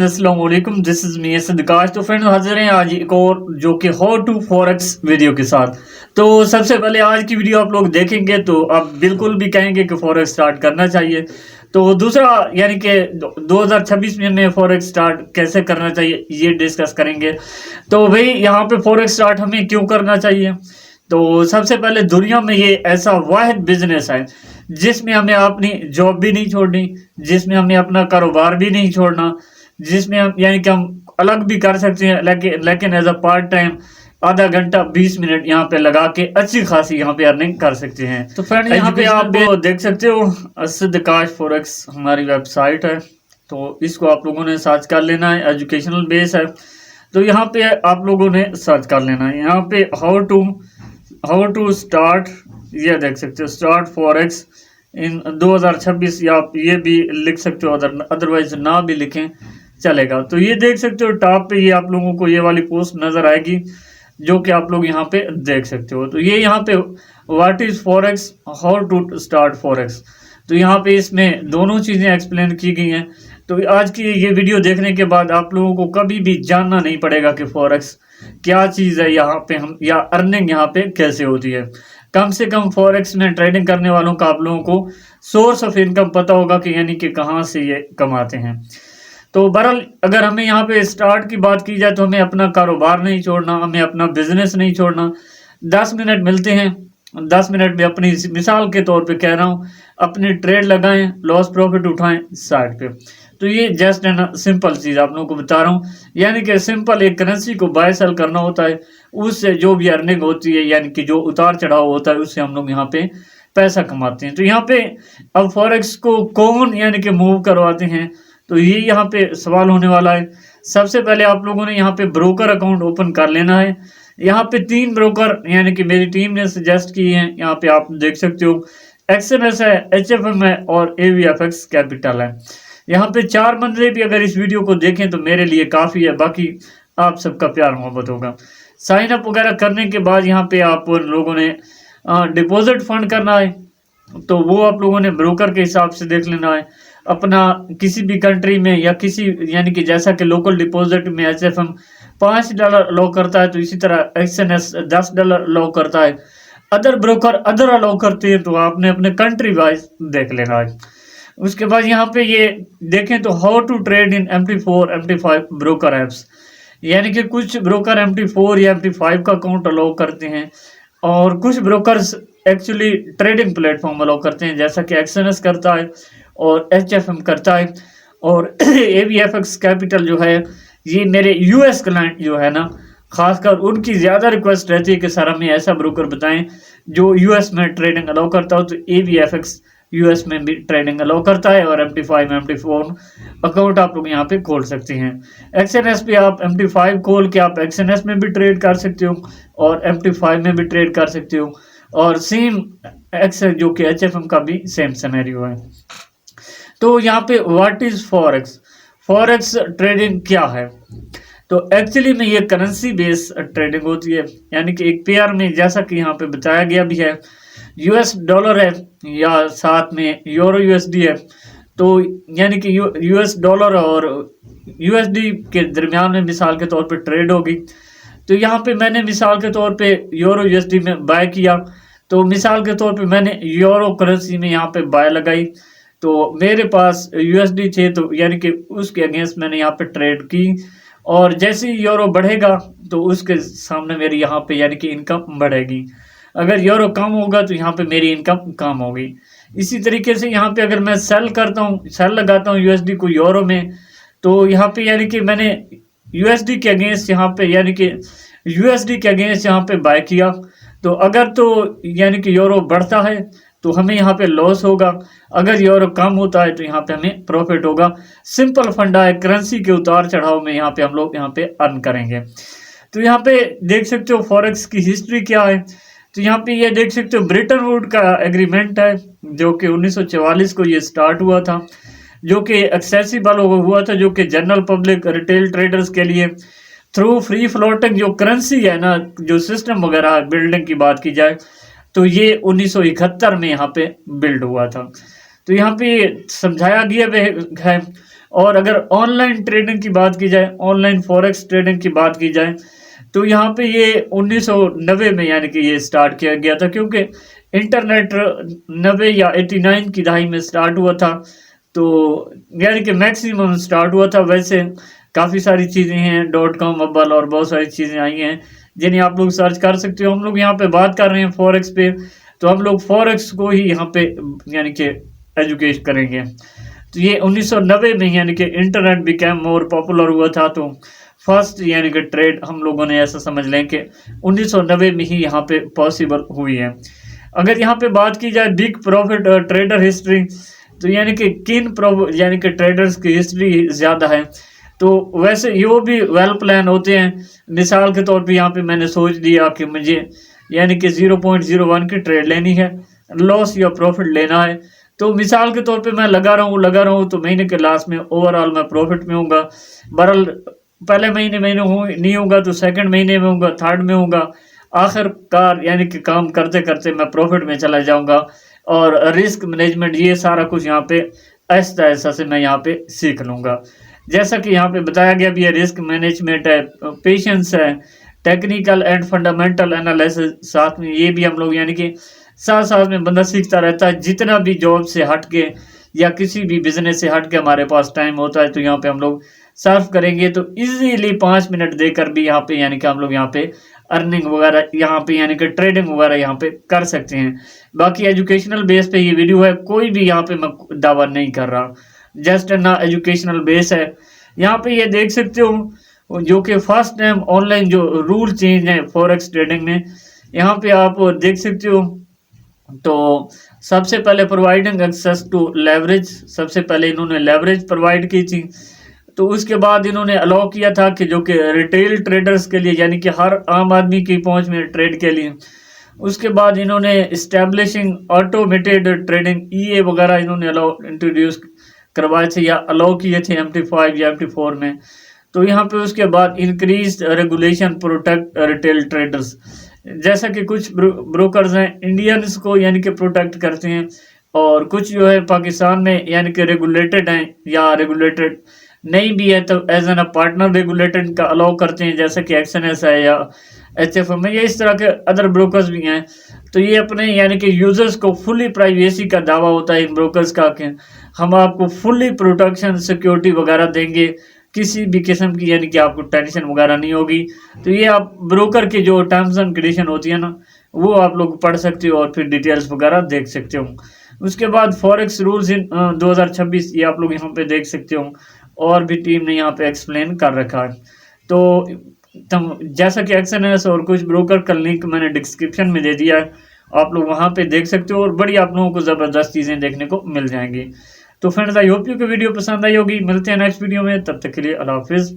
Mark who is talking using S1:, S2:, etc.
S1: अस्सलाम वालेकुम, this is me सिद्दकाश। तो फ्रेंड्स हाजिर हैं आज एक और जो कि हाउ टू फॉरेक्स वीडियो के साथ। तो सबसे पहले आज की वीडियो आप लोग देखेंगे तो आप बिल्कुल भी कहेंगे कि फॉरेक्स स्टार्ट करना चाहिए। तो दूसरा यानी कि 2026 में हमें फॉरेक्स स्टार्ट कैसे करना चाहिए ये डिस्कस करेंगे। तो भाई यहाँ पे फॉरेक्स स्टार्ट हमें क्यों करना चाहिए। तो सबसे पहले दुनिया में ये ऐसा वाहिद बिजनेस है जिसमें हमें अपनी जॉब भी नहीं छोड़नी, जिसमें हमें अपना कारोबार भी नहीं छोड़ना, जिसमें हम यानी कि हम अलग भी कर सकते हैं लेकिन एज अ पार्ट टाइम आधा घंटा 20 मिनट यहाँ पे लगा के अच्छी खासी यहाँ पे अर्निंग कर सकते हैं। तो फ्रेंड यहाँ पे आप देख सकते हो सिद्धकाश फॉरेक्स हमारी वेबसाइट है। तो इसको आप लोगों ने सर्च कर लेना है, एजुकेशनल बेस है। तो यहाँ पे आप लोगों ने सर्च कर लेना है। यहाँ पे हाउ टू स्टार्ट ये देख सकते हो, स्टार्ट फॉरेक्स इन 2026, या आप ये भी लिख सकते हो, अदरवाइज ना भी लिखें चलेगा। तो ये देख सकते हो टॉप पे ये आप लोगों को ये वाली पोस्ट नजर आएगी जो कि आप लोग यहाँ पे देख सकते हो। तो ये यहाँ पे what is forex, how to start forex. तो यहाँ पे इसमें दोनों चीज़ें एक्सप्लेन की गई हैं। तो आज की ये वीडियो देखने के बाद आप लोगों को कभी भी जानना नहीं पड़ेगा कि फॉरेक्स क्या चीज़ है यहाँ पे, हम या अर्निंग यहाँ पे कैसे होती है। कम से कम फॉरेक्स में ट्रेडिंग करने वालों का आप लोगों को सोर्स ऑफ इनकम पता होगा कि यानी कि कहाँ से ये कमाते हैं। तो बहरहाल अगर हमें यहाँ पे स्टार्ट की बात की जाए तो हमें अपना कारोबार नहीं छोड़ना, हमें अपना बिजनेस नहीं छोड़ना। 10 मिनट मिलते हैं, 10 मिनट में अपनी मिसाल के तौर पे कह रहा हूँ, अपनी ट्रेड लगाएं, लॉस प्रॉफिट उठाएं साइड पे। तो ये जस्ट एन सिंपल चीज़ आप लोगों को बता रहा हूँ, यानी कि सिंपल एक करेंसी को बाय सेल करना होता है, उससे जो भी अर्निंग होती है यानी कि जो उतार चढ़ाव होता है उससे हम लोग यहाँ पे पैसा कमाते हैं। तो यहाँ पे अब फॉरेक्स को कौन यानी कि मूव करवाते हैं, तो ये यहाँ पे सवाल होने वाला है। सबसे पहले आप लोगों ने यहाँ पे ब्रोकर अकाउंट ओपन कर लेना है। यहाँ पे 3 ब्रोकर यानी कि मेरी टीम ने सजेस्ट किए हैं, यहाँ पे आप देख सकते हो, एक्सएनएस है, एचएफएम है और एवीएफएक्स कैपिटल है। यहाँ पे 4 बंदे भी अगर इस वीडियो को देखें तो मेरे लिए काफ़ी है, बाकी आप सबका प्यार मोहब्बत होगा। साइन अप वगैरह करने के बाद यहाँ पे आप लोगों ने डिपॉजिट फंड करना है, तो वो आप लोगों ने ब्रोकर के हिसाब से देख लेना है। अपना किसी भी कंट्री में या किसी यानी कि जैसा कि लोकल डिपॉजिट में एचएफएम $5 अलाउ करता है, तो इसी तरह एक्सएनएस $10 अलाउ करता है। अदर ब्रोकर अदर अलाउ करते हैं, तो आपने अपने कंट्री वाइज देख लेना है। उसके बाद यहाँ पे ये देखें तो how to trade in MT4 MT5 broker apps, यानी कि कुछ ब्रोकर MT4 या MT5 का अकाउंट अलाउ करते हैं और कुछ brokers actually trading platform allow करते हैं, जैसा कि एक्सएनएस करता है और एचएफएम करता है। और एवीएफएक्स कैपिटल जो है, ये मेरे यूएस क्लाइंट जो है ना, खासकर उनकी ज़्यादा रिक्वेस्ट रहती है कि सर हमें ऐसा ब्रोकर बताएं जो यूएस में ट्रेडिंग अलाउ करता हो। तो एवीएफएक्स यूएस में भी ट्रेडिंग अलाउ करता है और MT5 MT4 अकाउंट आप लोग यहाँ पे खोल सकते हैं। एक्सएनएस पे आप MT5 खोल के आप एक्सएनएस में भी ट्रेड कर सकते हो और MT5 में भी ट्रेड कर सकते हो, और सेम एक्स जो कि एचएफएम का भी सेम सिनेरियो है। तो यहाँ पे what is forex, forex trading क्या है। तो एक्चुअली में ये करेंसी बेस ट्रेडिंग होती है, यानी कि एक पेयर में जैसा कि यहाँ पे बताया गया भी है, US डॉलर है या साथ में यूरो USD है। तो यानी कि US डॉलर और USD के दरमियान में मिसाल के तौर पे ट्रेड होगी। तो यहाँ पे मैंने मिसाल के तौर पे यूरो USD में बाय किया, तो मिसाल के तौर पे मैंने यूरो करेंसी में यहाँ पे बाय लगाई, तो मेरे पास USD थे, तो यानी कि उसके अगेंस्ट मैंने यहाँ पे ट्रेड की, और जैसे ही यूरो बढ़ेगा तो उसके सामने मेरी यहाँ पे यानी कि इनकम बढ़ेगी। अगर यूरो कम होगा तो यहाँ पे मेरी इनकम कम होगी। इसी तरीके से यहाँ पे अगर मैं सेल करता हूँ, सेल लगाता हूँ USD को यूरो में, तो यहाँ पे यानी कि मैंने USD के अगेंस्ट यहाँ पे यानी कि USD के अगेंस्ट यहाँ पे बाय किया, तो अगर तो यानी कि यूरो बढ़ता है तो हमें यहाँ पे लॉस होगा, अगर यूरो कम होता है तो यहाँ पे हमें प्रॉफिट होगा। सिंपल फंडा है, करेंसी के उतार चढ़ाव में यहाँ पे हम लोग यहाँ पे अर्न करेंगे। तो यहाँ पे देख सकते हो फॉरेक्स की हिस्ट्री क्या है। तो यहाँ पे ये देख सकते हो ब्रिटन वुड का एग्रीमेंट है जो कि 1944 को ये स्टार्ट हुआ था, जो कि एक्सेसिबल हुआ था, जो कि जनरल पब्लिक रिटेल ट्रेडर्स के लिए थ्रू फ्री फ्लोटिंग जो करेंसी है ना, जो सिस्टम वगैरह बिल्डिंग की बात की जाए तो ये 1971 में यहाँ पे बिल्ड हुआ था। तो यहाँ पे समझाया गया है और अगर ऑनलाइन ट्रेडिंग की बात की जाए, ऑनलाइन फॉरेक्स ट्रेडिंग की बात की जाए, तो यहाँ पे ये 1990 में यानी कि ये स्टार्ट किया गया था, क्योंकि इंटरनेट 90 या 89 की दहाई में स्टार्ट हुआ था। तो यानी कि मैक्सिमम स्टार्ट हुआ था। वैसे काफ़ी सारी चीज़ें हैं, .com अब्बल और बहुत सारी चीज़ें आई हैं जिन्हें आप लोग सर्च कर सकते हो। हम लोग यहाँ पे बात कर रहे हैं फॉरेक्स पे, तो हम लोग फॉरेक्स को ही यहाँ पे यानी कि एजुकेट करेंगे। तो ये 1990 में यानी कि इंटरनेट बिकेम मोर पॉपुलर हुआ था, तो फर्स्ट यानी कि ट्रेड हम लोगों ने ऐसा समझ लें कि 1990 में ही यहाँ पे पॉसिबल हुई है। अगर यहाँ पे बात की जाए बिग प्रॉफिट ट्रेडर हिस्ट्री, तो यानी कि किन यानी कि ट्रेडर्स की हिस्ट्री ज़्यादा है, तो वैसे ये भी वेल प्लान होते हैं। मिसाल के तौर पे यहाँ पे मैंने सोच लिया कि मुझे यानी कि 0.01 की ट्रेड लेनी है, लॉस या प्रॉफिट लेना है, तो मिसाल के तौर पे मैं लगा रहा हूँ तो महीने के लास्ट में ओवरऑल मैं प्रॉफिट में हूँगा। बहरहाल पहले महीने नहीं होगा तो सेकंड महीने में होगा, थर्ड में होगा, आखिरकार यानी कि काम करते करते मैं प्रॉफिट में चला जाऊँगा। और रिस्क मैनेजमेंट ये सारा कुछ यहाँ पे आहिस्ता आहिस्ता से मैं यहाँ पे सीख लूँगा। जैसा कि यहाँ पे बताया गया भी है, रिस्क मैनेजमेंट है, पेशेंस है, टेक्निकल एंड फंडामेंटल एनालिसिस, साथ में ये भी हम लोग यानी कि साथ साथ में बंदा सीखता रहता है। जितना भी जॉब से हट के या किसी भी बिजनेस से हट के हमारे पास टाइम होता है, तो यहाँ पे हम लोग सर्फ करेंगे तो इजीली 5 मिनट देकर भी यहाँ पे यानी कि हम लोग यहाँ पे अर्निंग वगैरह यहाँ पे यानी कि ट्रेडिंग वगैरह यहाँ पे कर सकते हैं। बाकी एजुकेशनल बेस पे ये वीडियो है, कोई भी यहाँ पे मैं दावा नहीं कर रहा, जस्ट ना एजुकेशनल बेस है। यहाँ पे ये देख सकते हो जो कि फर्स्ट टाइम ऑनलाइन जो रूल चेंज है फॉरेक्स ट्रेडिंग में, यहाँ पे आप देख सकते हो। तो सबसे पहले प्रोवाइडिंग एक्सेस टू लेवरेज, सबसे पहले इन्होंने लेवरेज प्रोवाइड की थी। तो उसके बाद इन्होंने अलाउ किया था कि जो कि रिटेल ट्रेडर्स के लिए यानी कि हर आम आदमी की पहुंच में ट्रेड के लिए। उसके बाद इन्होंने इस्टेब्लिशिंग ऑटोमेटेड ट्रेडिंग ईए वगैरह इन्होंने अलाउ इंट्रोड्यूस करवाए थे या अलाउ किए थे MT5 या MT4 में। तो यहाँ पे उसके बाद increase regulation protect retail traders, जैसा कि कुछ ब्रोकर्स हैं इंडियंस को यानी कि प्रोटेक्ट करते हैं, और कुछ जो है पाकिस्तान में यानी कि रेगुलेटेड हैं या रेगुलेटेड नहीं भी है तो एज एन पार्टनर रेगुलेटेड का अलाउ करते हैं, जैसे कि XNS है या HFM है या इस तरह के अदर ब्रोकर्स भी हैं। तो ये अपने यानी कि यूजर्स को फुली प्राइवेसी का दावा होता है इन ब्रोकर्स का कि हम आपको फुली प्रोटेक्शन सिक्योरिटी वगैरह देंगे, किसी भी किस्म की यानी कि आपको टेंशन वगैरह नहीं होगी। तो ये आप ब्रोकर की जो टर्म्स एंड कंडीशन होती है ना, वो आप लोग पढ़ सकते हो और फिर डिटेल्स वगैरह देख सकते हो। उसके बाद फॉरेक्स रूल्स इन 2026 ये आप लोग यहाँ पे देख सकते हो, और भी टीम ने यहाँ पे एक्सप्लेन कर रखा है। तो जैसा कि XNS और कुछ ब्रोकर का लिंक मैंने डिस्क्रिप्शन में दे दिया है, आप लोग वहाँ पे देख सकते हो और बड़ी आप लोगों को ज़बरदस्त चीज़ें देखने को मिल जाएंगी। तो फ्रेंड्स आई होप यू की वीडियो पसंद आई होगी। मिलते हैं नेक्स्ट वीडियो में, तब तक के लिए अल्लाह हाफिज़।